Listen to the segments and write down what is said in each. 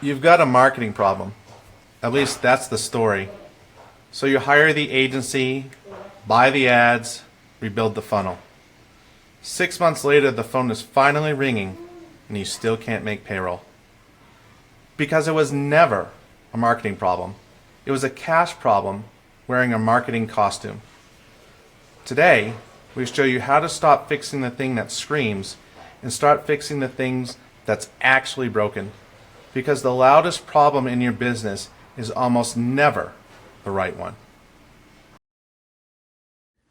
You've got a marketing problem. At least that's the story. So you hire the agency, buy the ads, rebuild the funnel. 6 months later, the phone is finally ringing and you still can't make payroll. Because it was never a marketing problem. It was a cash problem wearing a marketing costume. Today, we show you how to stop fixing the thing that screams and start fixing the things that's actually broken. Because the loudest problem in your business is almost never the right one.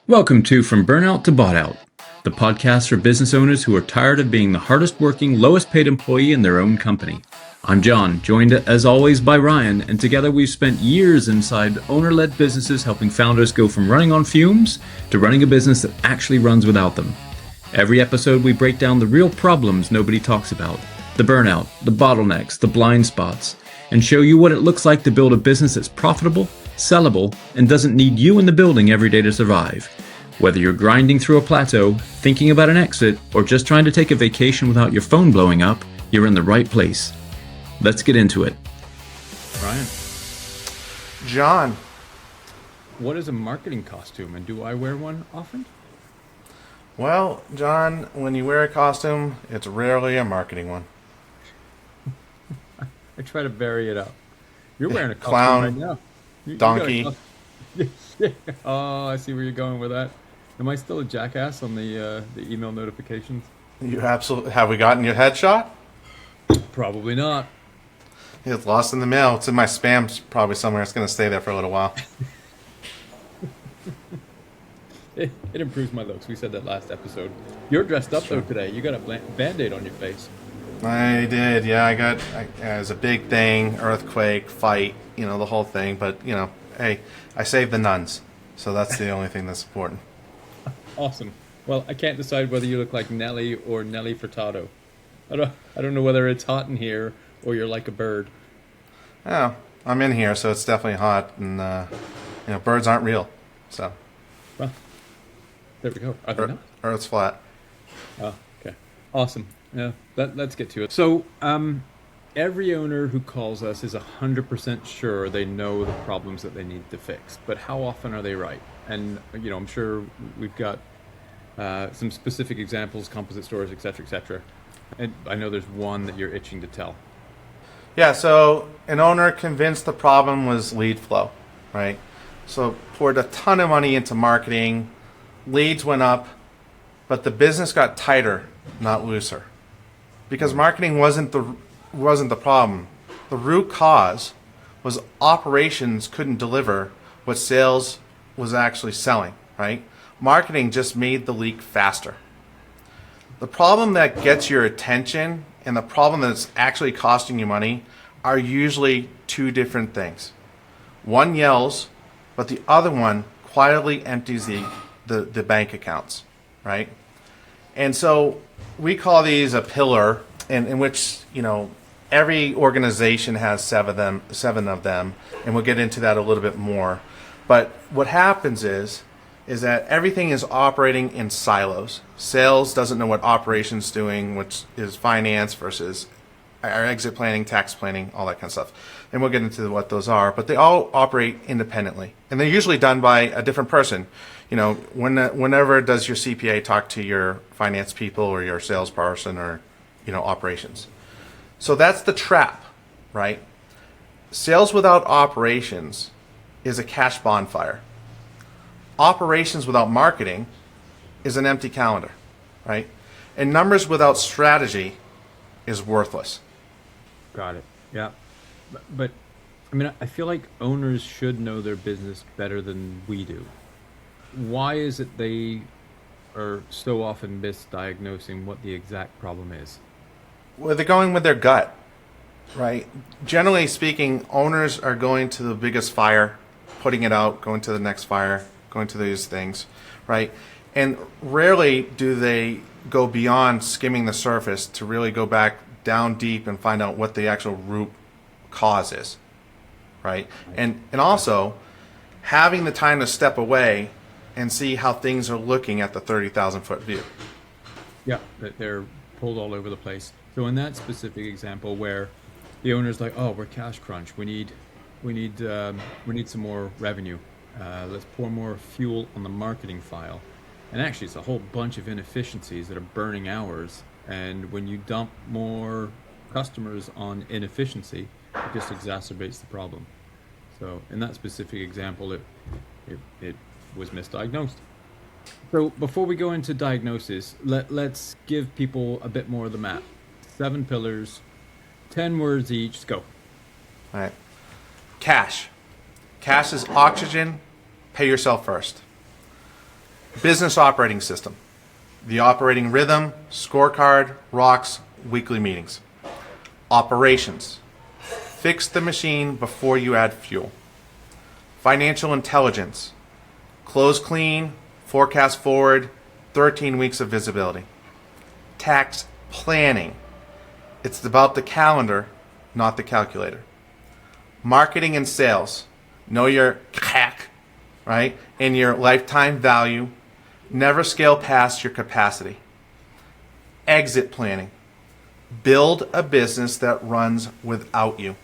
Welcome to From Burnout to Bought Out, the podcast for business owners who are tired of being the hardest working, lowest paid employee in their own company. I'm Jon, joined as always by Ryan, and together we've spent years inside owner-led businesses helping founders go from running on fumes to running a business that actually runs without them. Every episode we break down the real problems nobody talks about, the burnout, the bottlenecks, the blind spots, and show you what it looks like to build a business that's profitable, sellable, and doesn't need you in the building every day to survive. Whether you're grinding through a plateau, thinking about an exit, or just trying to take a vacation without your phone blowing up, you're in the right place. Let's get into it. Ryan. Jon. What is a marketing costume, and do I wear one often? Well, Jon, when you wear a costume, it's rarely a marketing one. I try to vary it up. You're wearing a costume Clown, right now. donkey. Oh, I see where you're going with that. Am I still a jackass on the email notifications? You absolutely have. We gotten your headshot? Probably not. It's lost in the mail. It's in my spam probably somewhere. It's going to stay there for a little while. It improves my looks. We said that last episode. You're dressed up though today. You got a Band-Aid on your face. I did, yeah. It was a big thing, earthquake, fight, the whole thing. But, hey, I saved the nuns. So that's the only thing that's important. Awesome. Well, I can't decide whether you look like Nelly or Nelly Furtado. I don't know whether it's hot in here or you're like a bird. Oh, I'm in here, so it's definitely hot. And, birds aren't real. So. Well, there we go. Are they not? Earth's flat. Oh, okay. Awesome. Yeah, let's get to it. So, every owner who calls us is 100% sure they know the problems that they need to fix. But how often are they right? And, I'm sure we've got some specific examples, composite stores, et cetera, and I know there's one that you're itching to tell. Yeah, so an owner convinced the problem was lead flow, right? So poured a ton of money into marketing, leads went up, but the business got tighter, not looser. Because marketing wasn't the problem. The root cause was operations couldn't deliver what sales was actually selling, right? Marketing just made the leak faster. The problem that gets your attention and the problem that's actually costing you money are usually two different things. One yells, but the other one quietly empties the bank accounts, right? And so we call these a pillar, in which, every organization has seven of them, and we'll get into that a little bit more. But what happens is that everything is operating in silos. Sales doesn't know what operations doing, which is finance versus our exit planning, tax planning, all that kind of stuff. And we'll get into what those are, but they all operate independently. And they're usually done by a different person. Whenever does your CPA talk to your finance people or your salesperson or, operations? So that's the trap, right? Sales without operations is a cash bonfire. Operations without marketing is an empty calendar, right? And numbers without strategy is worthless. Got it. Yeah. But I feel like owners should know their business better than we do. Why is it they are so often misdiagnosing what the exact problem is? Well, they're going with their gut, right? Generally speaking, owners are going to the biggest fire, putting it out, going to the next fire, going to these things, right? And rarely do they go beyond skimming the surface to really go back down deep and find out what the actual root cause is, right? And also having the time to step away and see how things are looking at the 30,000 foot view. Yeah, they're pulled all over the place. So in that specific example where the owner's like, oh, we're cash crunch. We need some more revenue. Let's pour more fuel on the marketing file. And actually, it's a whole bunch of inefficiencies that are burning hours. And when you dump more customers on inefficiency, it just exacerbates the problem. So in that specific example, it was misdiagnosed. So before we go into diagnosis, let's give people a bit more of the map. 7 pillars, 10 words each. Let's go. All right. Cash. Cash is oxygen. Pay yourself first. Business operating system. The operating rhythm, scorecard, rocks, weekly meetings. Operations. Fix the machine before you add fuel. Financial intelligence. Close clean, forecast forward, 13 weeks of visibility. Tax planning. It's about the calendar, not the calculator. Marketing and sales. Know your CAC, right? And your lifetime value. Never scale past your capacity. Exit planning. Build a business that runs without you.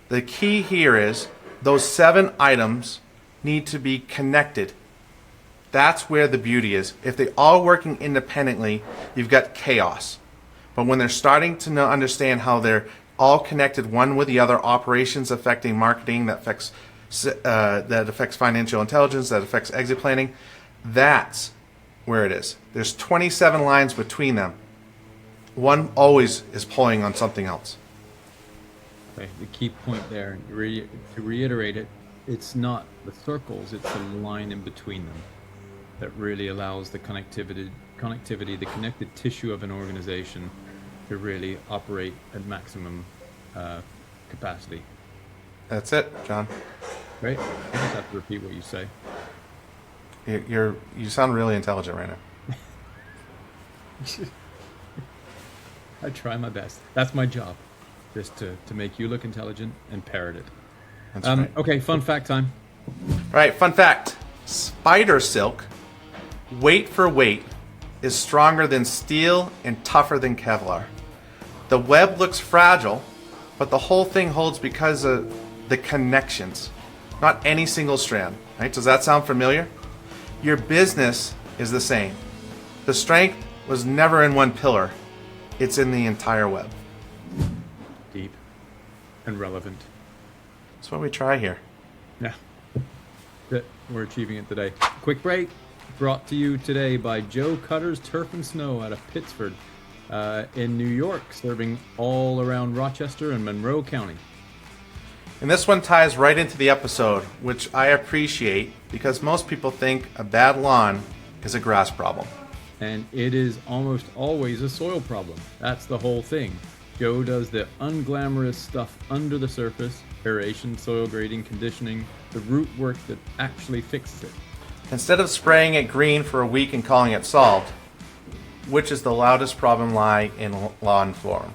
The key here is those 7 items need to be connected. That's where the beauty is. If they're all working independently, you've got chaos. But when they're starting to understand how they're all connected one with the other, operations affecting marketing, that affects financial intelligence, that affects exit planning, that's where it is. There's 27 lines between them. One always is pulling on something else. Okay, the key point there, to reiterate it, it's not the circles, it's the line in between them that really allows the connectivity, the connected tissue of an organization to really operate at maximum capacity. That's it, John. Right? I just have to repeat what you say. You sound really intelligent right now. I try my best. That's my job, just to make you look intelligent and parrot it. That's right. Okay, fun fact time. Right, fun fact. Spider silk, weight for weight, is stronger than steel and tougher than Kevlar. The web looks fragile, but the whole thing holds because of the connections, not any single strand. Right? Does that sound familiar? Your business is the same. The strength was never in one pillar. It's in the entire web. Deep and relevant. That's what we try here. Yeah. We're achieving it today. Quick break. Brought to you today by Joe Cutter's Turf and Snow out of Pittsford in New York, serving all around Rochester and Monroe County. And this one ties right into the episode, which I appreciate because most people think a bad lawn is a grass problem. And it is almost always a soil problem. That's the whole thing. Joe does the unglamorous stuff under the surface, aeration, soil grading, conditioning, the root work that actually fixes it. Instead of spraying it green for a week and calling it solved, which is the loudest problem lie in lawn flooring.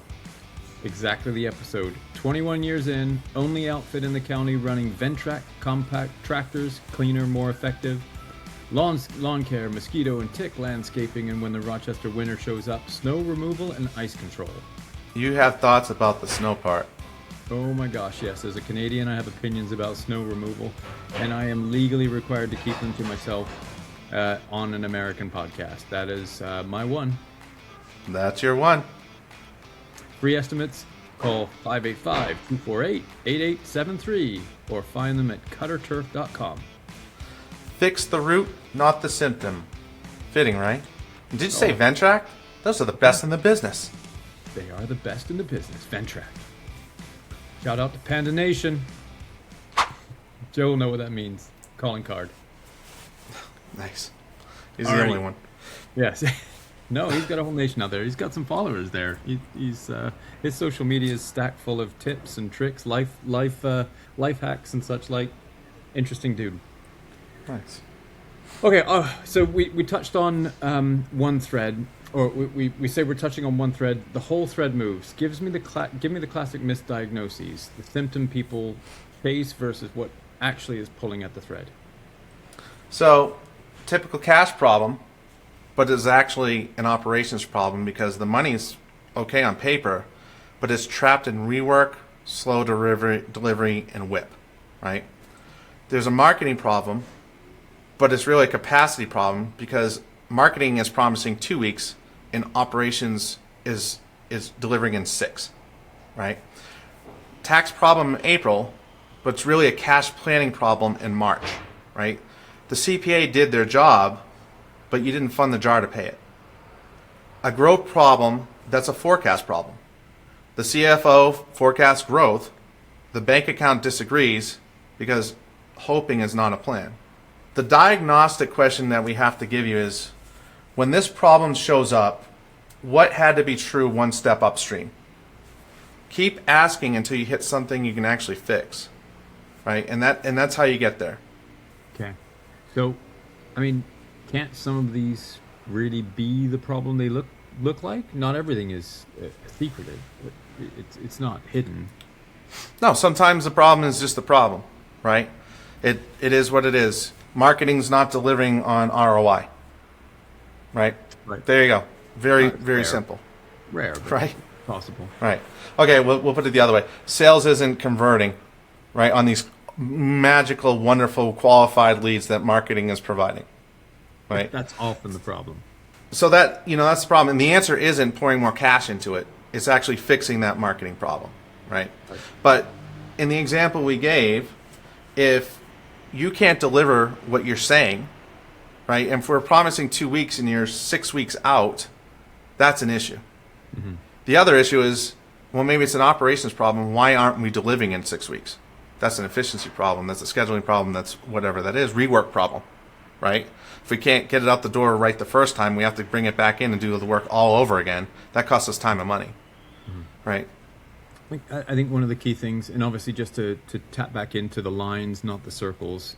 Exactly the episode. 21 years in, only outfit in the county running Ventrac compact tractors, cleaner, more effective. Lawn care, mosquito and tick landscaping, and when the Rochester winter shows up, snow removal and ice control. You have thoughts about the snow part. Oh my gosh, yes. As a Canadian, I have opinions about snow removal, and I am legally required to keep them to myself on an American podcast. That is my one. That's your one. Free estimates, call 585-248-8873 or find them at cutterturf.com. Fix the root, not the symptom. Fitting, right? Did you say Ventrac? Those are the best in the business. They are the best in the business. Ventrac. Shout out to Panda Nation. Joe will know what that means. Calling card. Nice. He's the only one. Yes. No, he's got a whole nation out there. He's got some followers there. He's his social media is stacked full of tips and tricks, life hacks and such like. Interesting dude. Nice. Okay, so we touched on one thread, or we say we're touching on one thread. The whole thread moves. Give me the classic misdiagnoses, the symptom people face versus what actually is pulling at the thread. So, typical cash problem, but it's actually an operations problem because the money's okay on paper, but it's trapped in rework, slow delivery, and whip, right? There's a marketing problem, but it's really a capacity problem because marketing is promising 2 weeks and operations is delivering in 6, right? Tax problem in April, but it's really a cash planning problem in March, right? The CPA did their job, but you didn't fund the jar to pay it. A growth problem, that's a forecast problem. The CFO forecasts growth, the bank account disagrees because hoping is not a plan. The diagnostic question that we have to give you is, when this problem shows up, what had to be true one step upstream? Keep asking until you hit something you can actually fix, right? And that's how you get there. Okay. So, I mean, can't some of these really be the problem they look like? Not everything is secretive. It's not hidden. No, sometimes the problem is just the problem, right? It is what it is. Marketing's not delivering on ROI, right? Right. There you go. Very Rare. simple, Rare, but right? possible. Right. Okay, we'll put it the other way. Sales isn't converting, right, on these magical, wonderful, qualified leads that marketing is providing, right? That's often the problem. So that's the problem. And the answer isn't pouring more cash into it. It's actually fixing that marketing problem, right? But in the example we gave, if you can't deliver what you're saying, right, and if we're promising 2 weeks and you're 6 weeks out, that's an issue. Mm-hmm. The other issue is, well, maybe it's an operations problem. Why aren't we delivering in 6 weeks? That's an efficiency problem. That's a scheduling problem. That's whatever that is. Rework problem, right? If we can't get it out the door right the first time, we have to bring it back in and do the work all over again. That costs us time and money, right? I think one of the key things, and obviously just to tap back into the lines, not the circles,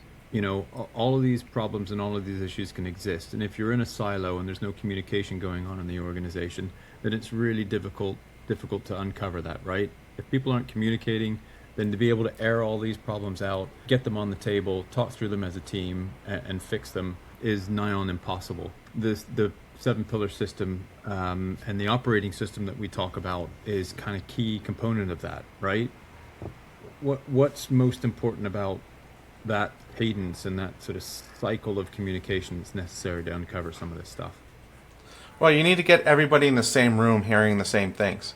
all of these problems and all of these issues can exist. And if you're in a silo and there's no communication going on in the organization, then it's really difficult to uncover that, right? If people aren't communicating, then to be able to air all these problems out, get them on the table, talk through them as a team, and fix them is nigh on impossible. The 7-pillar system and the operating system that we talk about is kind of key component of that, right? What's most important about that cadence and that sort of cycle of communication that's necessary to uncover some of this stuff? Well, you need to get everybody in the same room hearing the same things.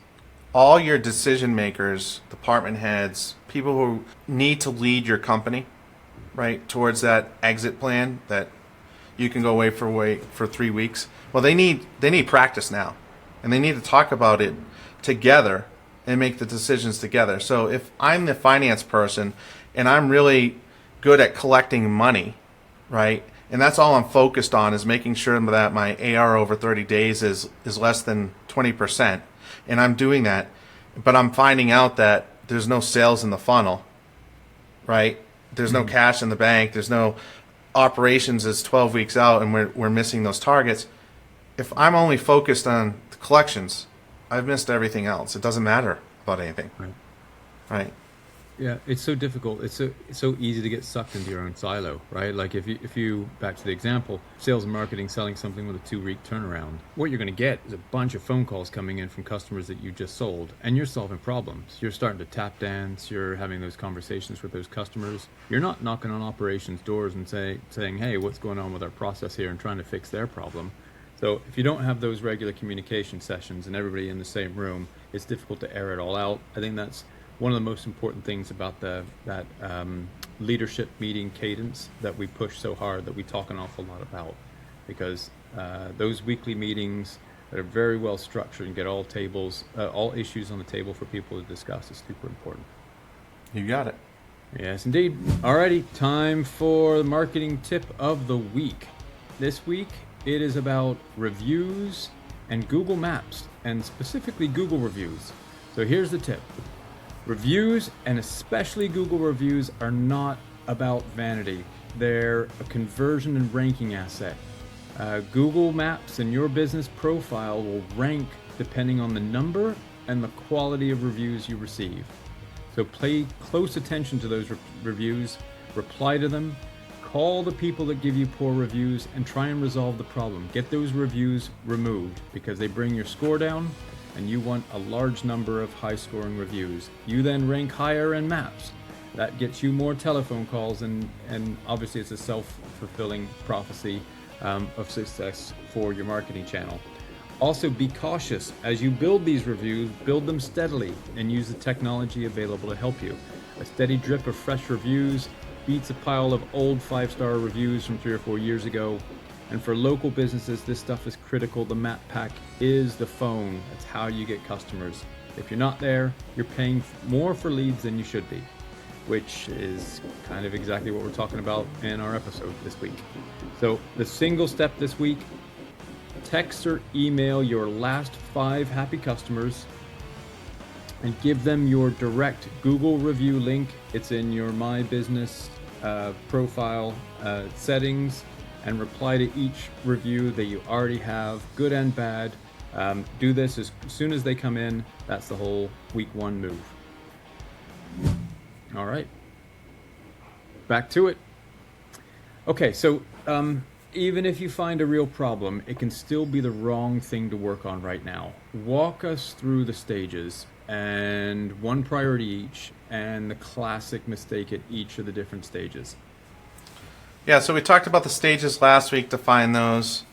All your decision makers, department heads, people who need to lead your company, right, towards that exit plan that you can go away for 3 weeks. Well, they need practice now, and they need to talk about it together and make the decisions together. So if I'm the finance person and I'm really good at collecting money, right, and that's all I'm focused on is making sure that my AR over 30 days is less than 20%, and I'm doing that, but I'm finding out that there's no sales in the funnel, right? There's no cash in the bank. There's no operations is 12 weeks out, and we're missing those targets. If I'm only focused on the collections, I've missed everything else. It doesn't matter about anything, right? Yeah, it's so difficult. It's so easy to get sucked into your own silo, right? Like if you back to the example, sales and marketing selling something with a 2-week turnaround, what you're going to get is a bunch of phone calls coming in from customers that you just sold, and you're solving problems. You're starting to tap dance. You're having those conversations with those customers. You're not knocking on operations doors and saying, hey, what's going on with our process here, and trying to fix their problem. So if you don't have those regular communication sessions and everybody in the same room, it's difficult to air it all out. I think that's one of the most important things about that leadership meeting cadence that we push so hard, that we talk an awful lot about, because those weekly meetings that are very well structured and get all issues on the table for people to discuss is super important. You got it. Yes, indeed. Alrighty, time for the marketing tip of the week. This week, it is about reviews and Google Maps, and specifically Google reviews. So here's the tip. Reviews, and especially Google reviews, are not about vanity. They're a conversion and ranking asset. Google Maps and your business profile will rank depending on the number and the quality of reviews you receive. So pay close attention to those reviews, reply to them, call the people that give you poor reviews, and try and resolve the problem. Get those reviews removed because they bring your score down, and you want a large number of high-scoring reviews. You then rank higher in maps. That gets you more telephone calls, and obviously it's a self-fulfilling prophecy of success for your marketing channel. Also, be cautious. As you build these reviews, build them steadily and use the technology available to help you. A steady drip of fresh reviews beats a pile of old 5-star reviews from 3 or 4 years ago. And for local businesses, this stuff is critical. The map pack is the phone. That's how you get customers. If you're not there, you're paying more for leads than you should be, which is kind of exactly what we're talking about in our episode this week. So the single step this week: text or email your last 5 happy customers and give them your direct Google review link. It's in your My Business profile settings, and reply to each review that you already have, good and bad. Do this as soon as they come in. That's the whole week 1 move. All right, back to it. Okay, so even if you find a real problem, it can still be the wrong thing to work on right now. Walk us through the stages, and one priority each, and the classic mistake at each of the different stages. Yeah, so we talked about the stages last week. To find those,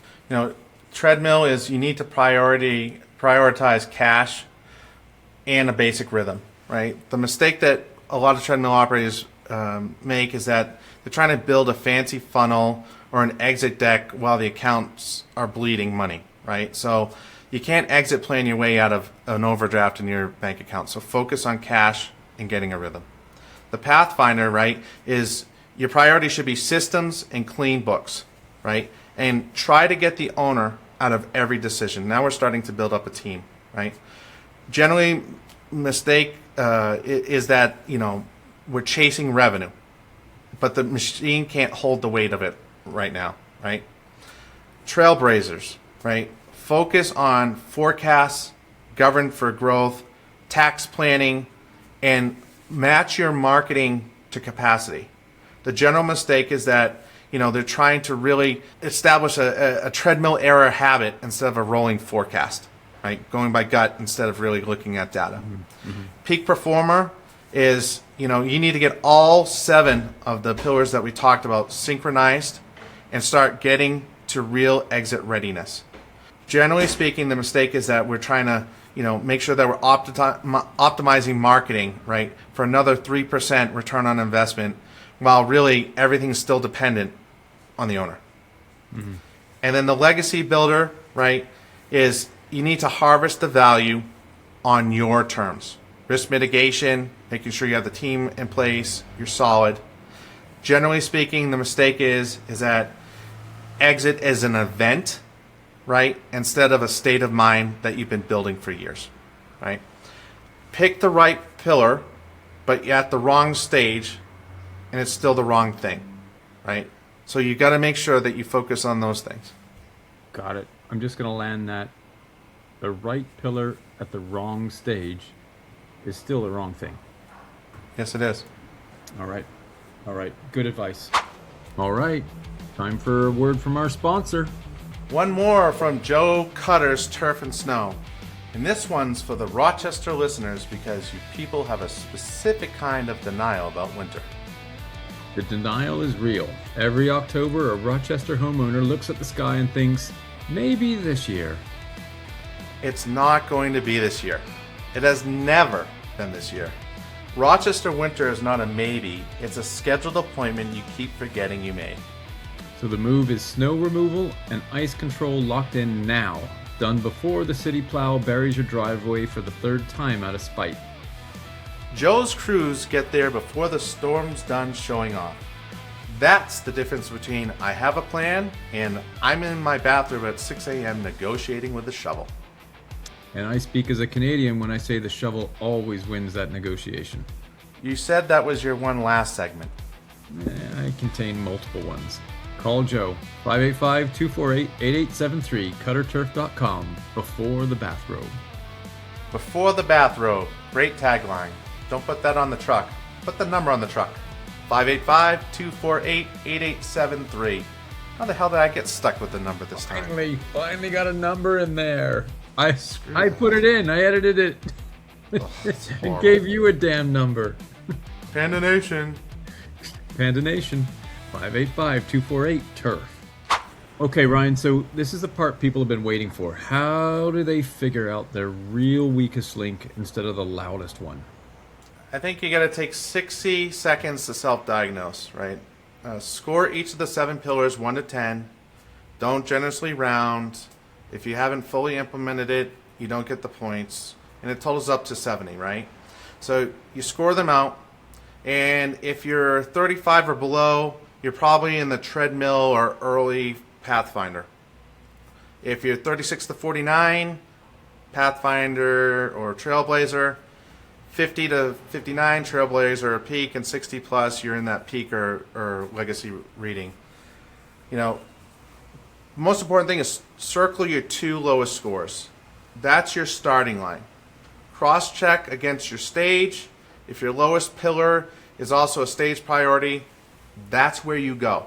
treadmill is you need to prioritize cash and a basic rhythm, right? The mistake that a lot of treadmill operators make is that they're trying to build a fancy funnel or an exit deck while the accounts are bleeding money, right? So you can't exit plan your way out of an overdraft in your bank account. So focus on cash and getting a rhythm. The Pathfinder, right, is your priority should be systems and clean books, right? And try to get the owner out of every decision. Now we're starting to build up a team, right? Generally, mistake is that, we're chasing revenue, but the machine can't hold the weight of it right now, right? Trailblazers, right? Focus on forecasts, govern for growth, tax planning, and match your marketing to capacity. The general mistake is that, they're trying to really establish a treadmill era habit instead of a rolling forecast, right? Going by gut instead of really looking at data. Mm-hmm. Peak performer is, you need to get all 7 of the pillars that we talked about synchronized and start getting to real exit readiness. Generally speaking, the mistake is that we're trying to, make sure that we're optimizing marketing, right, for another 3% return on investment, while really everything's still dependent on the owner. Mm-hmm. And then the legacy builder, right, is you need to harvest the value on your terms. Risk mitigation, making sure you have the team in place, you're solid. Generally speaking, the mistake is that exit is an event, right, instead of a state of mind that you've been building for years, right? Pick the right pillar, but you're at the wrong stage, and it's still the wrong thing, right? So you got to make sure that you focus on those things. Got it. I'm just going to land that. The right pillar at the wrong stage is still the wrong thing. Yes, it is. All right. Good advice. All right. Time for a word from our sponsor. One more from Joe Cutter's Turf and Snow. And this one's for the Rochester listeners because you people have a specific kind of denial about winter. The denial is real. Every October, a Rochester homeowner looks at the sky and thinks, maybe this year. It's not going to be this year. It has never been this year. Rochester winter is not a maybe. It's a scheduled appointment you keep forgetting you made. So the move is snow removal and ice control locked in now. Done before the city plow buries your driveway for the 3rd time out of spite. Joe's crews get there before the storm's done showing off. That's the difference between I have a plan and I'm in my bathroom at 6 a.m. negotiating with a shovel. And I speak as a Canadian when I say the shovel always wins that negotiation. You said that was your one last segment. I contain multiple ones. Call Joe, 585-248-8873, cutterturf.com, before the bathrobe. Before the bathrobe. Great tagline. Don't put that on the truck. Put the number on the truck. 585-248-8873. How the hell did I get stuck with the number this time? Finally got a number in there. I put it in. I edited it and gave you a damn number. Panda Nation. Panda Nation, 585-248-TURF. Okay, Ryan, so this is the part people have been waiting for. How do they figure out their real weakest link instead of the loudest one? I think you got to take 60 seconds to self-diagnose, right? Score each of the 7 pillars 1 to 10. Don't generously round. If you haven't fully implemented it, you don't get the points. And it totals up to 70, right? So you score them out. And if you're 35 or below, you're probably in the treadmill or early Pathfinder. If you're 36 to 49, Pathfinder or Trailblazer. 50 to 59, Trailblazer or Peak, and 60 plus, you're in that Peak or Legacy reading. You know, the most important thing is circle your 2 lowest scores. That's your starting line. Cross-check against your stage. If your lowest pillar is also a stage priority, that's where you go.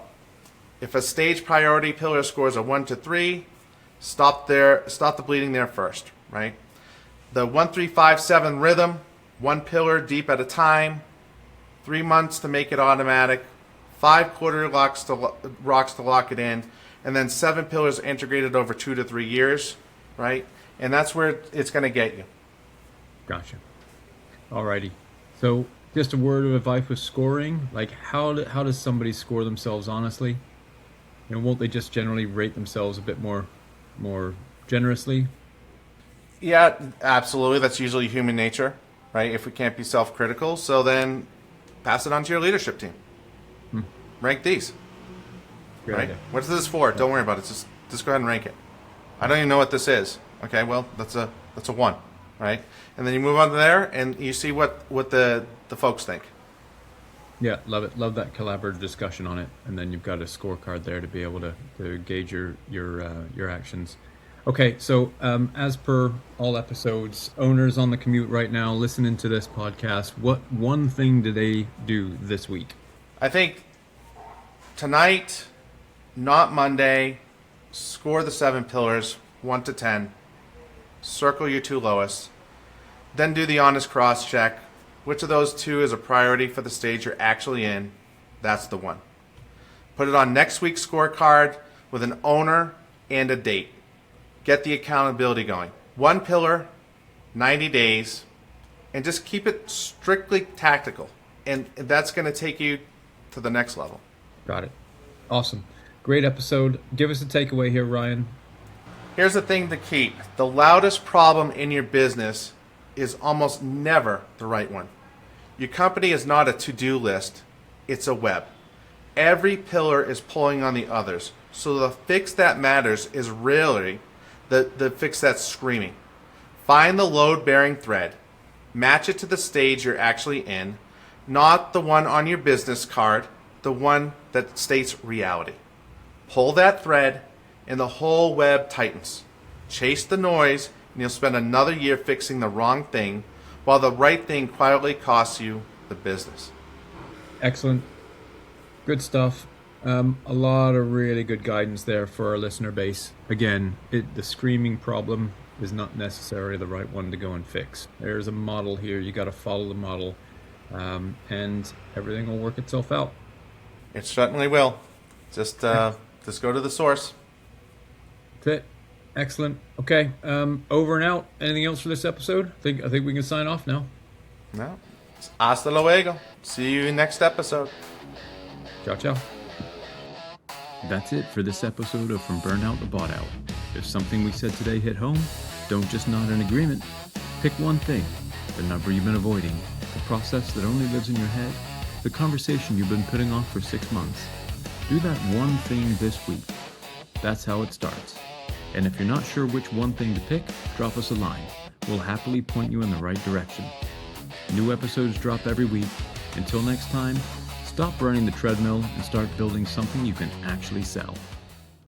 If a stage priority pillar scores a 1 to 3, stop the bleeding there first, right? The 1, 3, 5, 7 rhythm, 1 pillar deep at a time, 3 months to make it automatic, 5 quarter rocks to lock it in, and then 7 pillars integrated over 2 to 3 years, right? And that's where it's going to get you. Gotcha. Alrighty. So just a word of advice with scoring. Like how does somebody score themselves honestly? You know, won't they just generally rate themselves a bit more generously? Yeah, absolutely. That's usually human nature, right? If we can't be self-critical, so then pass it on to your leadership team. Rank these. Good Right? idea. What's this for? Don't worry about it. Just go ahead and rank it. I don't even know what this is. Okay, well, that's a 1, right? And then you move on to there, and you see what the folks think. Yeah, love it. Love that collaborative discussion on it, and then you've got a scorecard there to be able to gauge your actions. Okay, so as per all episodes, owners on the commute right now listening to this podcast, what one thing do they do this week? I think tonight, not Monday, score the 7 pillars, 1 to 10. Circle your 2 lowest. Then do the honest cross check. Which of those 2 is a priority for the stage you're actually in? That's the one. Put it on next week's scorecard with an owner and a date. Get the accountability going. 1 pillar, 90 days, and just keep it strictly tactical. And that's going to take you to the next level. Got it. Awesome. Great episode. Give us a takeaway here, Ryan. Here's the thing to keep. The loudest problem in your business is almost never the right one. Your company is not a to-do list. It's a web. Every pillar is pulling on the others. So the fix that matters is really the fix that's screaming. Find the load-bearing thread. Match it to the stage you're actually in, not the one on your business card, the one that states reality. Pull that thread and the whole web tightens. Chase the noise and you'll spend another year fixing the wrong thing while the right thing quietly costs you the business. Excellent. Good stuff. A lot of really good guidance there for our listener base. Again, the screaming problem is not necessarily the right one to go and fix. There's a model here. You got to follow the model, and everything will work itself out. It certainly will. Just go to the source. That's it. Excellent. Okay. Over and out. Anything else for this episode? I think we can sign off now. No. Hasta luego. See you next episode. Ciao, ciao. That's it for this episode of From Burnout to Bought Out. If something we said today hit home, don't just nod in agreement. Pick one thing, the number you've been avoiding, the process that only lives in your head, the conversation you've been putting off for 6 months. Do that one thing this week. That's how it starts. And if you're not sure which one thing to pick, drop us a line. We'll happily point you in the right direction. New episodes drop every week. Until next time, stop running the treadmill and start building something you can actually sell.